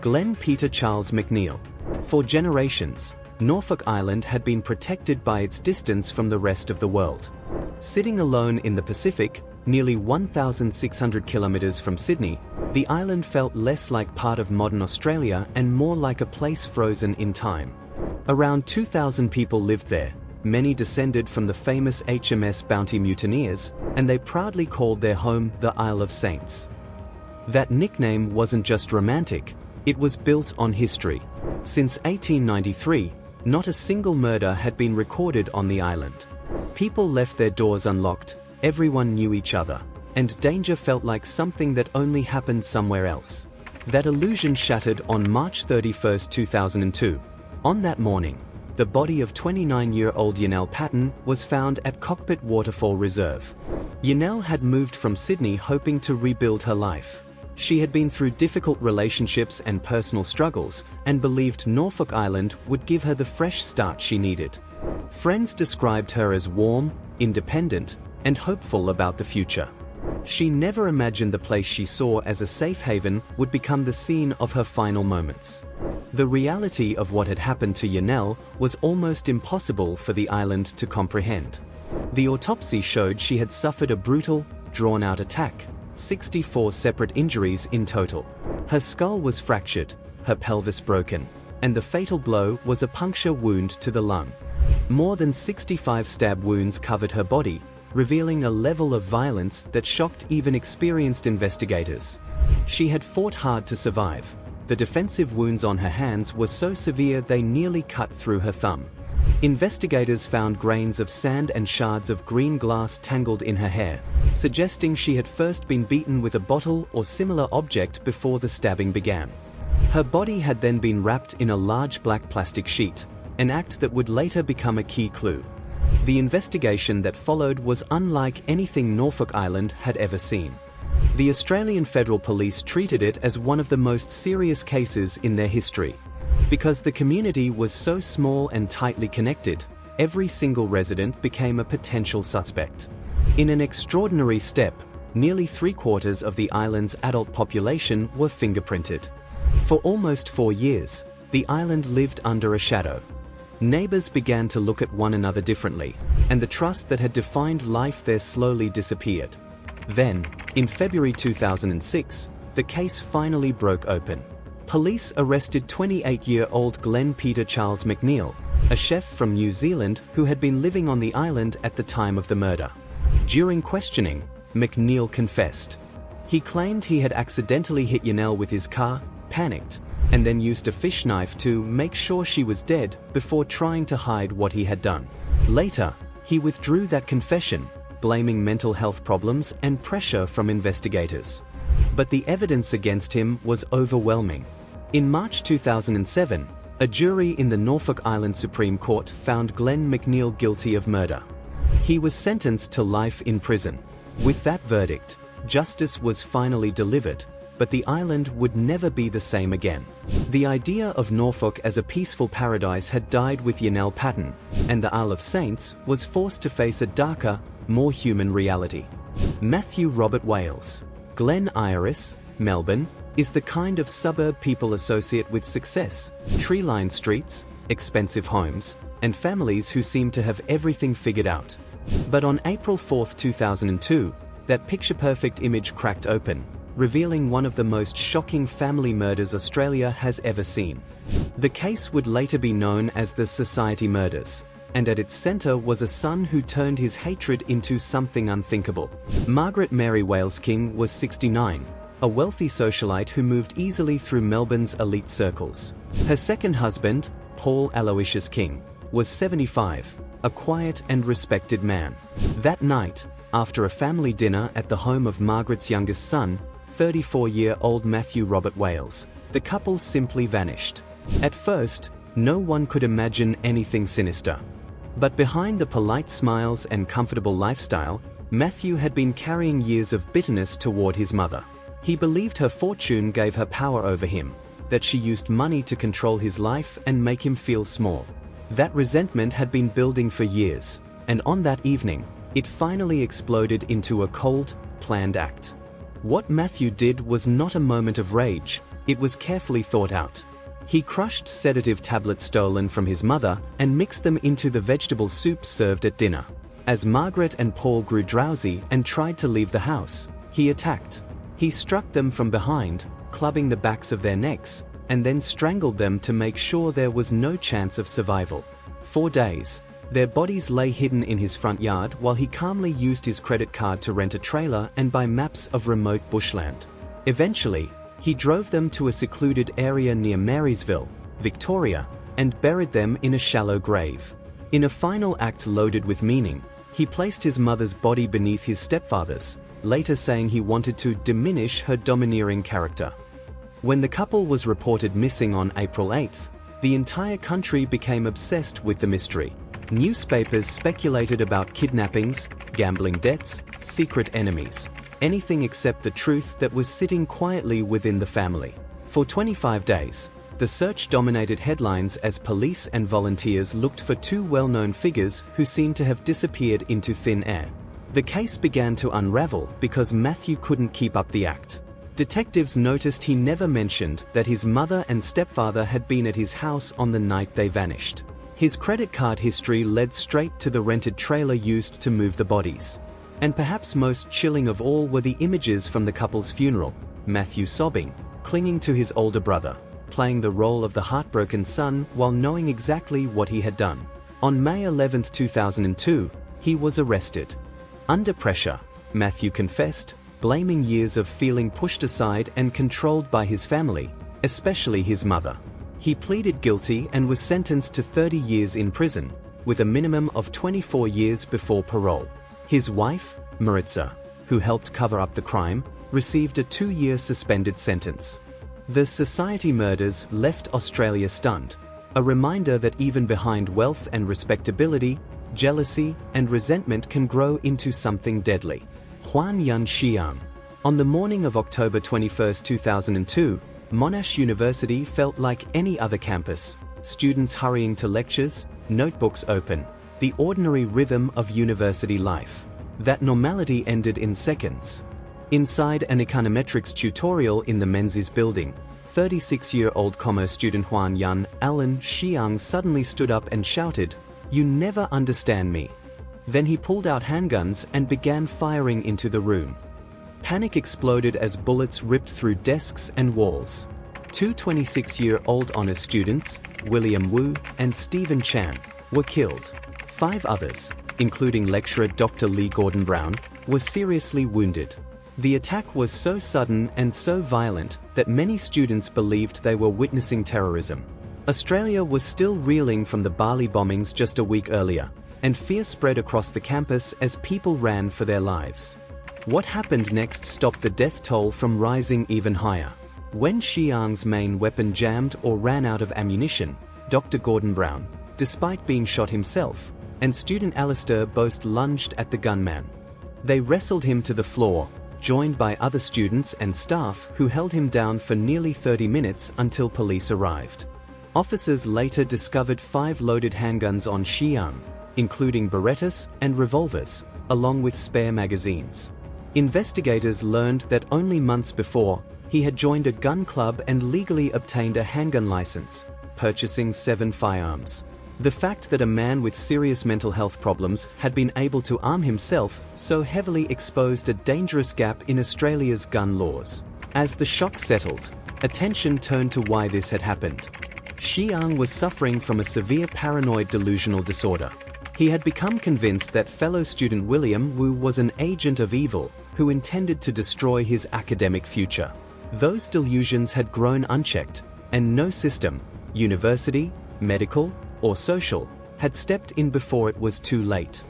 Glenn Peter Charles McNeill. For generations, Norfolk Island had been protected by its distance from the rest of the world. Sitting alone in the Pacific, nearly 1,600 kilometers from Sydney, the island felt less like part of modern Australia and more like a place frozen in time. Around 2,000 people lived there, many descended from the famous HMS Bounty mutineers, and they proudly called their home the Isle of Saints. That nickname wasn't just romantic, it was built on history. Since 1893, not a single murder had been recorded on the island. People left their doors unlocked, everyone knew each other, and danger felt like something that only happened somewhere else. That illusion shattered on March 31, 2002. On that morning, the body of 29-year-old Yanelle Patton was found at Cockpit Waterfall Reserve. Yanelle had moved from Sydney hoping to rebuild her life. She had been through difficult relationships and personal struggles, and believed Norfolk Island would give her the fresh start she needed. Friends described her as warm, independent, and hopeful about the future. She never imagined the place she saw as a safe haven would become the scene of her final moments. The reality of what had happened to Yanelle was almost impossible for the island to comprehend. The autopsy showed she had suffered a brutal, drawn-out attack, 64 separate injuries in total. Her skull was fractured, her pelvis broken, and the fatal blow was a puncture wound to the lung. More than 65 stab wounds covered her body, revealing a level of violence that shocked even experienced investigators. She had fought hard to survive. The defensive wounds on her hands were so severe they nearly cut through her thumb. Investigators found grains of sand and shards of green glass tangled in her hair, suggesting she had first been beaten with a bottle or similar object before the stabbing began. Her body had then been wrapped in a large black plastic sheet, an act that would later become a key clue. The investigation that followed was unlike anything Norfolk Island had ever seen. The Australian Federal Police treated it as one of the most serious cases in their history. Because the community was so small and tightly connected, every single resident became a potential suspect. In an extraordinary step, nearly 3/4 of the island's adult population were fingerprinted. For almost 4 years, the island lived under a shadow. Neighbors began to look at one another differently, and the trust that had defined life there slowly disappeared. Then, in February 2006, the case finally broke open. Police arrested 28-year-old Glenn Peter Charles McNeill, a chef from New Zealand who had been living on the island at the time of the murder. During questioning, McNeill confessed. He claimed he had accidentally hit Yanelle with his car, panicked, and then used a fish knife to make sure she was dead before trying to hide what he had done. Later, he withdrew that confession, blaming mental health problems and pressure from investigators. But the evidence against him was overwhelming. In March 2007, a jury in the Norfolk Island Supreme Court found Glenn McNeill guilty of murder. He was sentenced to life in prison. With that verdict, justice was finally delivered, but the island would never be the same again. The idea of Norfolk as a peaceful paradise had died with Yanelle Patton, and the Isle of Saints was forced to face a darker, more human reality. Matthew Robert Wales. Glen Iris, Melbourne, is the kind of suburb people associate with success, tree-lined streets, expensive homes, and families who seem to have everything figured out. But on April 4, 2002, that picture-perfect image cracked open, revealing one of the most shocking family murders Australia has ever seen. The case would later be known as the Society Murders, and at its center was a son who turned his hatred into something unthinkable. Margaret Mary Wales King was 69, a wealthy socialite who moved easily through Melbourne's elite circles. Her second husband, Paul Aloysius King, was 75, a quiet and respected man. That night, after a family dinner at the home of Margaret's youngest son, 34-year-old Matthew Robert Wales, the couple simply vanished. At first, no one could imagine anything sinister. But behind the polite smiles and comfortable lifestyle, Matthew had been carrying years of bitterness toward his mother. He believed her fortune gave her power over him, that she used money to control his life and make him feel small. That resentment had been building for years, and on that evening, it finally exploded into a cold, planned act. What Matthew did was not a moment of rage, It was carefully thought out. He crushed sedative tablets stolen from his mother and mixed them into the vegetable soup served at dinner. As Margaret and Paul grew drowsy and tried to leave the house, he attacked. He struck them from behind, clubbing the backs of their necks, and then strangled them to make sure there was no chance of survival. 4 days, their bodies lay hidden in his front yard while he calmly used his credit card to rent a trailer and buy maps of remote bushland. Eventually, he drove them to a secluded area near Marysville, Victoria, and buried them in a shallow grave. In a final act loaded with meaning, he placed his mother's body beneath his stepfather's, later saying he wanted to diminish her domineering character. When the couple was reported missing on April 8th, the entire country became obsessed with the mystery. Newspapers speculated about kidnappings, gambling debts, secret enemies, anything except the truth that was sitting quietly within the family. For 25 days, the search dominated headlines as police and volunteers looked for 2 well-known figures who seemed to have disappeared into thin air. The case began to unravel because Matthew couldn't keep up the act. Detectives noticed he never mentioned that his mother and stepfather had been at his house on the night they vanished. His credit card history led straight to the rented trailer used to move the bodies. And perhaps most chilling of all were the images from the couple's funeral, Matthew sobbing, clinging to his older brother, playing the role of the heartbroken son while knowing exactly what he had done. On May 11, 2002, he was arrested. Under pressure, Matthew confessed, blaming years of feeling pushed aside and controlled by his family, especially his mother. He pleaded guilty and was sentenced to 30 years in prison, with a minimum of 24 years before parole. His wife, Maritza, who helped cover up the crime, received a 2-year suspended sentence. The Society murders left Australia stunned, a reminder that even behind wealth and respectability, jealousy and resentment can grow into something deadly. Huan Yun Xiang. On the morning of October 21, 2002, Monash University felt like any other campus, students hurrying to lectures, notebooks open, the ordinary rhythm of university life. That normality ended in seconds. Inside an econometrics tutorial in the Menzies building, 36-year-old commerce student Huan Yun Alan Xiang suddenly stood up and shouted, "You never understand me." Then he pulled out handguns and began firing into the room. Panic exploded as bullets ripped through desks and walls. 2 26-year-old honors students, William Wu and Stephen Chan, were killed. 5 others, including lecturer Dr. Lee Gordon Brown, were seriously wounded. The attack was so sudden and so violent that many students believed they were witnessing terrorism. Australia was still reeling from the Bali bombings just a week earlier, and fear spread across the campus as people ran for their lives. What happened next stopped the death toll from rising even higher. When Xiang's main weapon jammed or ran out of ammunition, Dr. Gordon Brown, despite being shot himself, and student Alistair Boast lunged at the gunman. They wrestled him to the floor, joined by other students and staff who held him down for nearly 30 minutes until police arrived. Officers later discovered 5 loaded handguns on Xiang, including Berettas and revolvers, along with spare magazines. Investigators learned that only months before, he had joined a gun club and legally obtained a handgun license, purchasing 7 firearms. The fact that a man with serious mental health problems had been able to arm himself so heavily exposed a dangerous gap in Australia's gun laws. As the shock settled, attention turned to why this had happened. Xiang was suffering from a severe paranoid delusional disorder. He had become convinced that fellow student William Wu was an agent of evil who intended to destroy his academic future. Those delusions had grown unchecked, and no system, university, medical, or social, had stepped in before it was too late.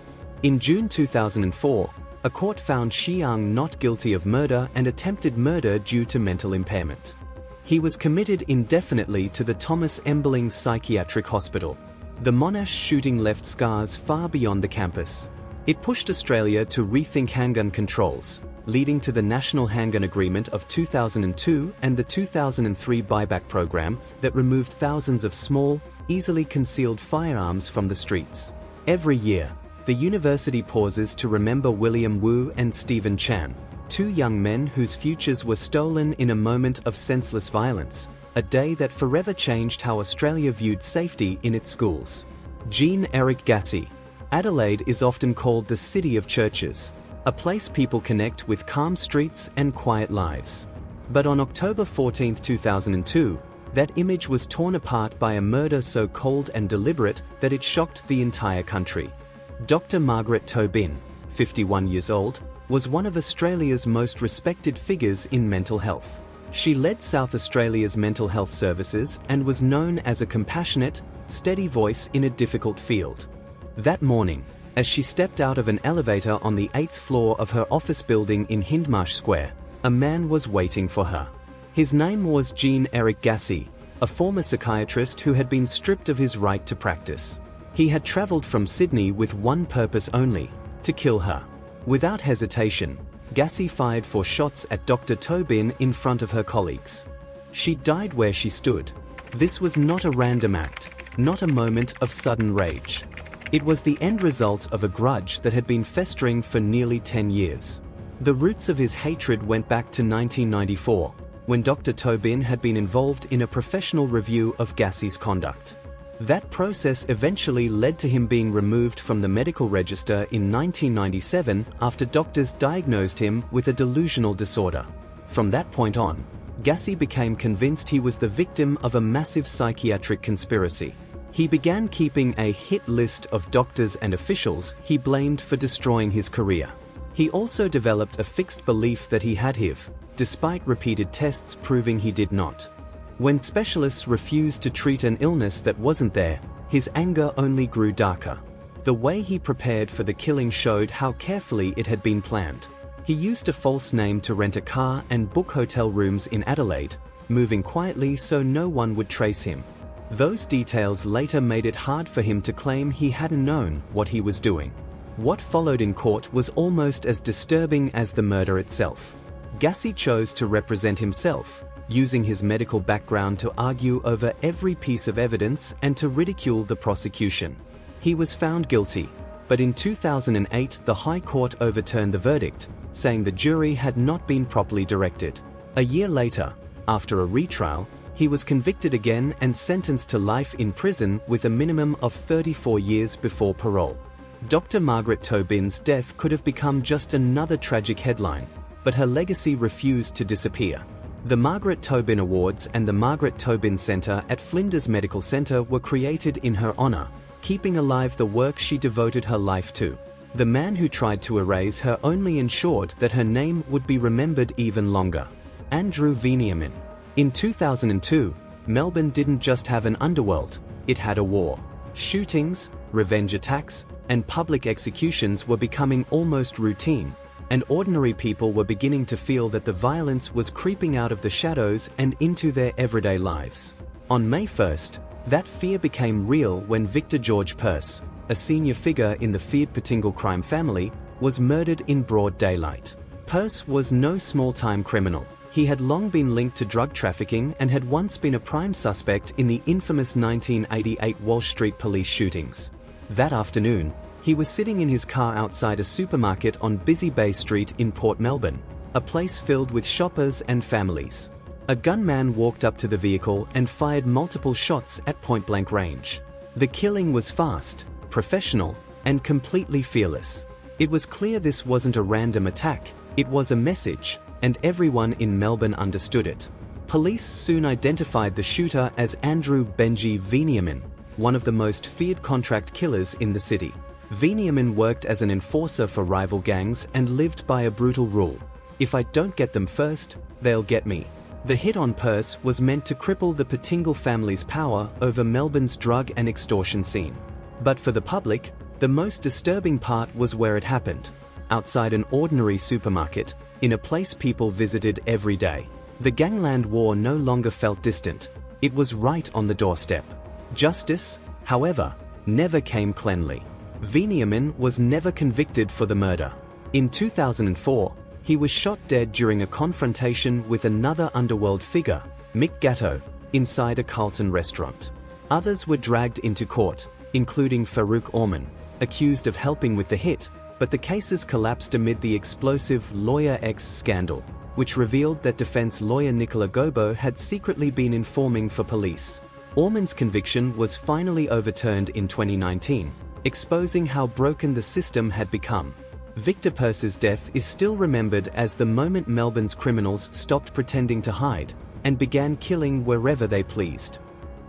In June 2004, a court found Xiang not guilty of murder and attempted murder due to mental impairment. He was committed indefinitely to the Thomas Embeling Psychiatric Hospital. The Monash shooting left scars far beyond the campus. It pushed Australia to rethink handgun controls, leading to the National Handgun Agreement of 2002 and the 2003 buyback program that removed thousands of small, easily concealed firearms from the streets. Every year, the university pauses to remember William Wu and Stephen Chan, two young men whose futures were stolen in a moment of senseless violence, a day that forever changed how Australia viewed safety in its schools. Jean-Eric Gacy. Adelaide is often called the city of churches, a place people connect with calm streets and quiet lives. But on October 14, 2002, that image was torn apart by a murder so cold and deliberate that it shocked the entire country. Dr. Margaret Tobin, 51 years old, was one of Australia's most respected figures in mental health. She led South Australia's mental health services and was known as a compassionate, steady voice in a difficult field. That morning, as she stepped out of an elevator on the 8th floor of her office building in Hindmarsh Square, a man was waiting for her. His name was Jean-Eric Gacy, a former psychiatrist who had been stripped of his right to practice. He had travelled from Sydney with one purpose only: to kill her. Without hesitation, Gacy fired 4 shots at Dr. Tobin in front of her colleagues. She died where she stood. This was not a random act, not a moment of sudden rage. It was the end result of a grudge that had been festering for nearly 10 years. The roots of his hatred went back to 1994, when Dr. Tobin had been involved in a professional review of Gacy's conduct. That process eventually led to him being removed from the medical register in 1997 after doctors diagnosed him with a delusional disorder. From that point on, Gacy became convinced he was the victim of a massive psychiatric conspiracy. He began keeping a hit list of doctors and officials he blamed for destroying his career. He also developed a fixed belief that he had HIV, despite repeated tests proving he did not. When specialists refused to treat an illness that wasn't there, his anger only grew darker. The way he prepared for the killing showed how carefully it had been planned. He used a false name to rent a car and book hotel rooms in Adelaide, moving quietly so no one would trace him. Those details later made it hard for him to claim he hadn't known what he was doing. What followed in court was almost as disturbing as the murder itself. Gacy chose to represent himself, using his medical background to argue over every piece of evidence and to ridicule the prosecution. He was found guilty, but in 2008 the High Court overturned the verdict, saying the jury had not been properly directed. A year later, after a retrial, he was convicted again and sentenced to life in prison with a minimum of 34 years before parole. Dr. Margaret Tobin's death could have become just another tragic headline, but her legacy refused to disappear. The Margaret Tobin Awards and the Margaret Tobin Centre at Flinders Medical Centre were created in her honour, keeping alive the work she devoted her life to. The man who tried to erase her only ensured that her name would be remembered even longer. Andrew Veneerman. In 2002, Melbourne didn't just have an underworld, it had a war. Shootings, revenge attacks, and public executions were becoming almost routine, and ordinary people were beginning to feel that the violence was creeping out of the shadows and into their everyday lives. On May 1st, that fear became real when Victor George Pearce, a senior figure in the feared Pettingill crime family, was murdered in broad daylight. Pearce was no small-time criminal. He had long been linked to drug trafficking and had once been a prime suspect in the infamous 1988 Walsh Street police shootings. That afternoon, he was sitting in his car outside a supermarket on Busy Bay Street in Port Melbourne, a place filled with shoppers and families. A gunman walked up to the vehicle and fired multiple shots at point-blank range. The killing was fast, professional, and completely fearless. It was clear this wasn't a random attack, it was a message, and everyone in Melbourne understood it. Police soon identified the shooter as Andrew Benji Veneerman, one of the most feared contract killers in the city. Veneerman worked as an enforcer for rival gangs and lived by a brutal rule: if I don't get them first, they'll get me. The hit on Pearce was meant to cripple the Pettingill family's power over Melbourne's drug and extortion scene. But for the public, the most disturbing part was where it happened: outside an ordinary supermarket, in a place people visited every day. The gangland war no longer felt distant. It was right on the doorstep. Justice, however, never came cleanly. Veneerman was never convicted for the murder. In 2004, he was shot dead during a confrontation with another underworld figure, Mick Gatto, inside a Carlton restaurant. Others were dragged into court, including Farouk Orman, accused of helping with the hit, but the cases collapsed amid the explosive Lawyer X scandal, which revealed that defense lawyer Nicola Gobo had secretly been informing for police. Ormond's conviction was finally overturned in 2019, exposing how broken the system had become. Victor Purce's death is still remembered as the moment Melbourne's criminals stopped pretending to hide and began killing wherever they pleased.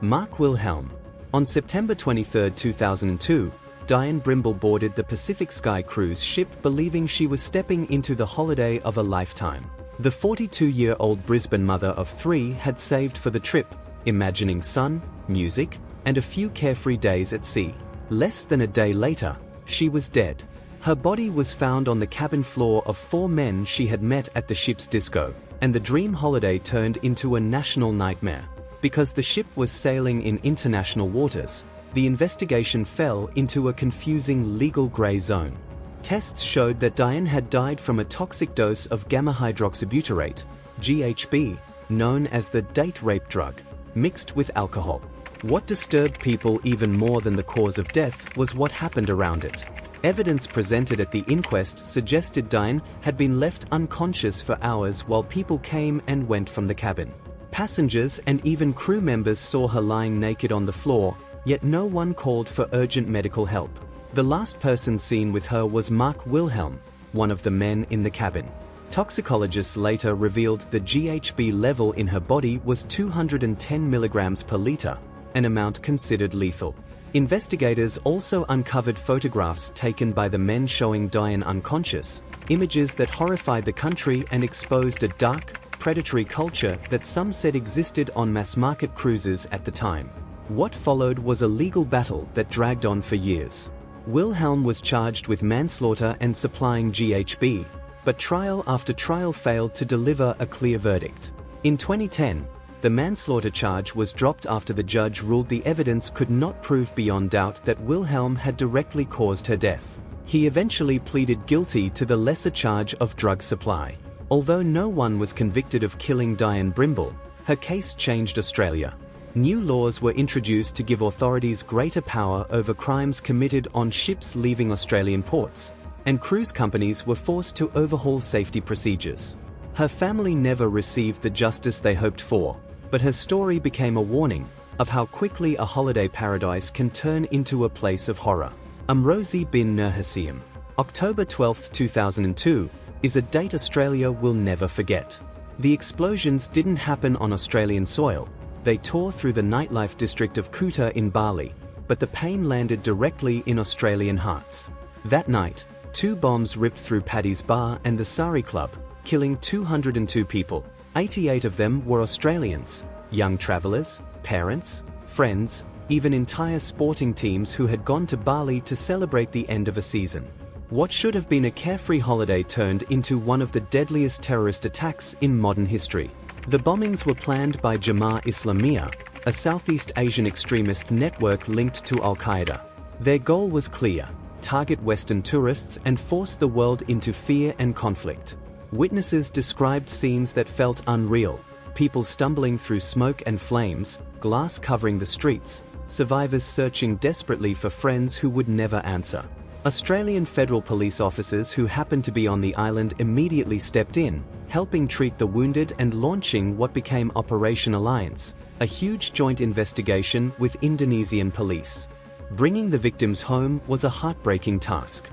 Mark Wilhelm. On September 23, 2002, Dianne Brimble boarded the Pacific Sky cruise ship believing she was stepping into the holiday of a lifetime. The 42-year-old Brisbane mother of 3 had saved for the trip, imagining sun, music, and a few carefree days at sea. Less than a day later, she was dead. Her body was found on the cabin floor of 4 men she had met at the ship's disco, and the dream holiday turned into a national nightmare. Because the ship was sailing in international waters, the investigation fell into a confusing legal grey zone. Tests showed that Dianne had died from a toxic dose of gamma-hydroxybutyrate, GHB, known as the date rape drug, mixed with alcohol. What disturbed people even more than the cause of death was what happened around it. Evidence presented at the inquest suggested Dianne had been left unconscious for hours while people came and went from the cabin. Passengers and even crew members saw her lying naked on the floor, yet no one called for urgent medical help. The last person seen with her was Mark Wilhelm, one of the men in the cabin. Toxicologists later revealed the GHB level in her body was 210 milligrams per liter, an amount considered lethal. Investigators also uncovered photographs taken by the men showing Dianne unconscious, images that horrified the country and exposed a dark, predatory culture that some said existed on mass-market cruises at the time. What followed was a legal battle that dragged on for years. Wilhelm was charged with manslaughter and supplying GHB, but trial after trial failed to deliver a clear verdict. In 2010, the manslaughter charge was dropped after the judge ruled the evidence could not prove beyond doubt that Wilhelm had directly caused her death. He eventually pleaded guilty to the lesser charge of drug supply. Although no one was convicted of killing Dianne Brimble, her case changed Australia. New laws were introduced to give authorities greater power over crimes committed on ships leaving Australian ports, and cruise companies were forced to overhaul safety procedures. Her family never received the justice they hoped for, but her story became a warning of how quickly a holiday paradise can turn into a place of horror. Amrozi bin Nurhaseim. October 12, 2002, is a date Australia will never forget. The explosions didn't happen on Australian soil. They tore through the nightlife district of Kuta in Bali, but the pain landed directly in Australian hearts. That night, 2 bombs ripped through Paddy's Bar and the Sari Club, killing 202 people. 88 of them were Australians, young travellers, parents, friends, even entire sporting teams who had gone to Bali to celebrate the end of a season. What should have been a carefree holiday turned into one of the deadliest terrorist attacks in modern history. The bombings were planned by Jamaah Islamiyah, a Southeast Asian extremist network linked to Al-Qaeda. Their goal was clear: target Western tourists and force the world into fear and conflict. Witnesses described scenes that felt unreal: people stumbling through smoke and flames, glass covering the streets, survivors searching desperately for friends who would never answer. Australian federal police officers who happened to be on the island immediately stepped in, helping treat the wounded and launching what became Operation Alliance, a huge joint investigation with Indonesian police. Bringing the victims home was a heartbreaking task.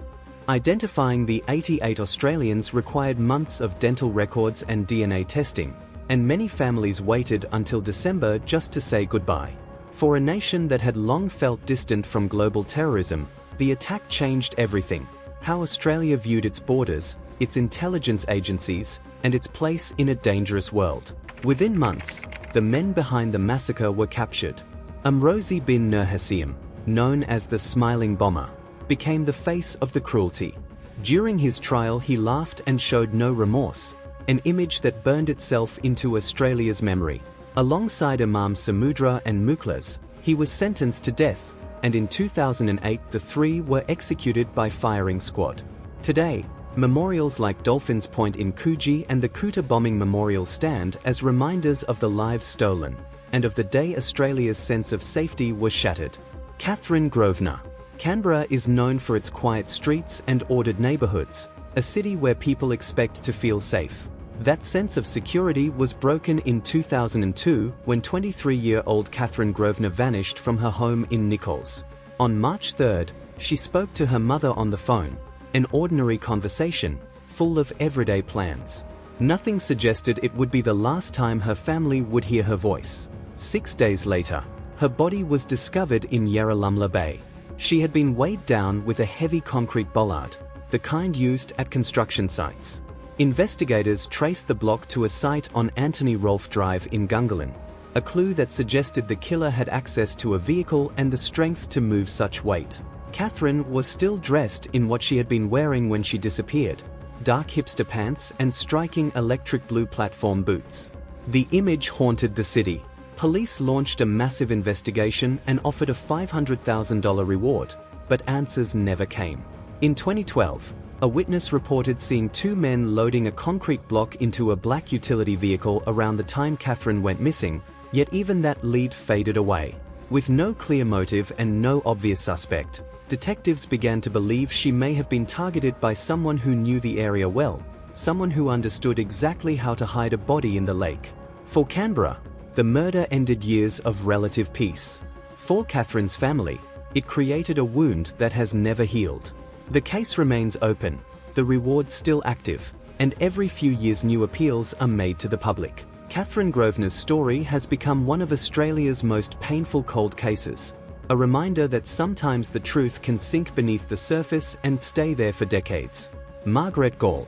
Identifying the 88 Australians required months of dental records and DNA testing, and many families waited until December just to say goodbye. For a nation that had long felt distant from global terrorism, the attack changed everything: how Australia viewed its borders, its intelligence agencies, and its place in a dangerous world. Within months, the men behind the massacre were captured. Amrozi bin Nurhaseim, known as the Smiling Bomber, became the face of the cruelty. During his trial, he laughed and showed no remorse, an image that burned itself into Australia's memory. Alongside Imam Samudra and Mukhlas, he was sentenced to death, and in 2008 the 3 were executed by firing squad. Today, memorials like Dolphins Point in Coogee and the Kuta bombing memorial stand as reminders of the lives stolen, and of the day Australia's sense of safety was shattered. Catherine Grosvenor. Canberra is known for its quiet streets and ordered neighborhoods, a city where people expect to feel safe. That sense of security was broken in 2002 when 23-year-old Catherine Grosvenor vanished from her home in Nichols. On March 3, she spoke to her mother on the phone, an ordinary conversation, full of everyday plans. Nothing suggested it would be the last time her family would hear her voice. 6 days later, her body was discovered in Yarralumla Bay. She had been weighed down with a heavy concrete bollard, the kind used at construction sites. Investigators traced the block to a site on Anthony Rolfe Drive in Gungahlin, a clue that suggested the killer had access to a vehicle and the strength to move such weight. Catherine was still dressed in what she had been wearing when she disappeared, dark hipster pants and striking electric blue platform boots. The image haunted the city. Police launched a massive investigation and offered a $500,000 reward, but answers never came. In 2012, a witness reported seeing two men loading a concrete block into a black utility vehicle around the time Catherine went missing, yet even that lead faded away. With no clear motive and no obvious suspect, detectives began to believe she may have been targeted by someone who knew the area well, someone who understood exactly how to hide a body in the lake. For Canberra, the murder ended years of relative peace. For Catherine's family, it created a wound that has never healed. The case remains open, the reward still active, and every few years new appeals are made to the public. Catherine Grosvenor's story has become one of Australia's most painful cold cases, a reminder that sometimes the truth can sink beneath the surface and stay there for decades. Margaret Gall.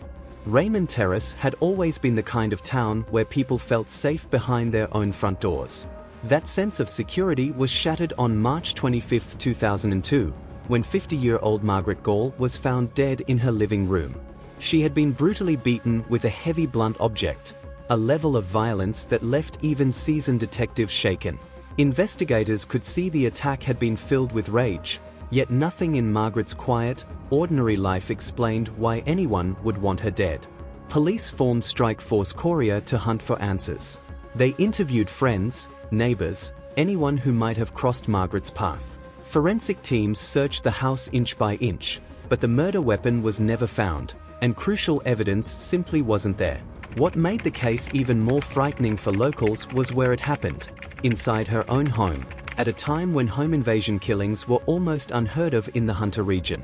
Raymond Terrace had always been the kind of town where people felt safe behind their own front doors. That sense of security was shattered on March 25, 2002, when 50-year-old Margaret Gall was found dead in her living room. She had been brutally beaten with a heavy blunt object, a level of violence that left even seasoned detectives shaken. Investigators could see the attack had been filled with rage, yet nothing in Margaret's quiet, ordinary life explained why anyone would want her dead. Police formed Strike Force Korea to hunt for answers. They interviewed friends, neighbors, anyone who might have crossed Margaret's path. Forensic teams searched the house inch by inch, but the murder weapon was never found, and crucial evidence simply wasn't there. What made the case even more frightening for locals was where it happened, inside her own home, at a time when home invasion killings were almost unheard of in the Hunter region.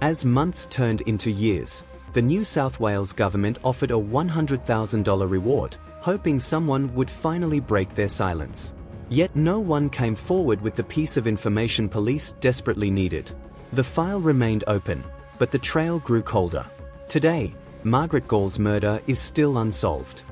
As months turned into years, the New South Wales government offered a $100,000 reward, hoping someone would finally break their silence. Yet no one came forward with the piece of information police desperately needed. The file remained open, but the trail grew colder. Today, Margaret Gall's murder is still unsolved.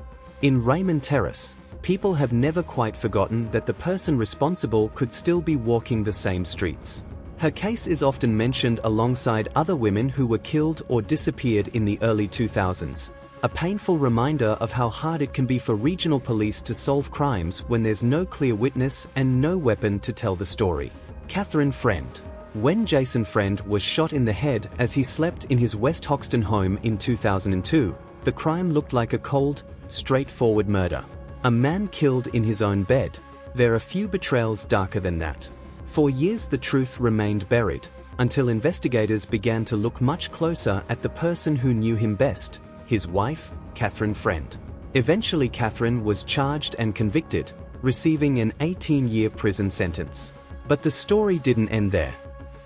In Raymond Terrace, people have never quite forgotten that the person responsible could still be walking the same streets. Her case is often mentioned alongside other women who were killed or disappeared in the early 2000s, a painful reminder of how hard it can be for regional police to solve crimes when there's no clear witness and no weapon to tell the story. Catherine Friend. When Jason Friend was shot in the head as he slept in his West Hoxton home in 2002, the crime looked like a cold, straightforward murder. A man killed in his own bed. There are few betrayals darker than that. For years the truth remained buried, until investigators began to look much closer at the person who knew him best, his wife, Catherine Friend. Eventually Catherine was charged and convicted, receiving an 18-year prison sentence. But the story didn't end there.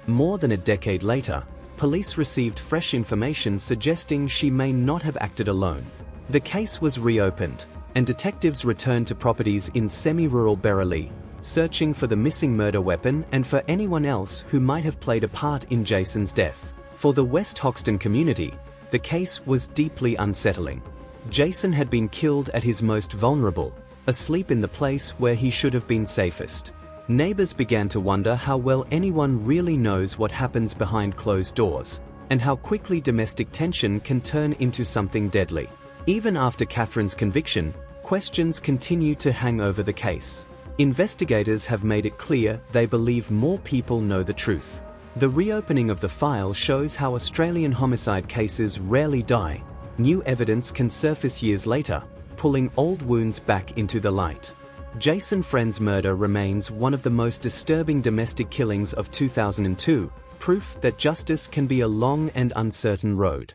More than a decade later, police received fresh information suggesting she may not have acted alone. The case was reopened, and detectives returned to properties in semi-rural Berrili, searching for the missing murder weapon and for anyone else who might have played a part in Jason's death. For the West Hoxton community, the case was deeply unsettling. Jason had been killed at his most vulnerable, asleep in the place where he should have been safest. Neighbors began to wonder how well anyone really knows what happens behind closed doors, and how quickly domestic tension can turn into something deadly. Even after Catherine's conviction, questions continue to hang over the case. Investigators have made it clear they believe more people know the truth. The reopening of the file shows how Australian homicide cases rarely die. New evidence can surface years later, pulling old wounds back into the light. Jason Friend's murder remains one of the most disturbing domestic killings of 2002, proof that justice can be a long and uncertain road.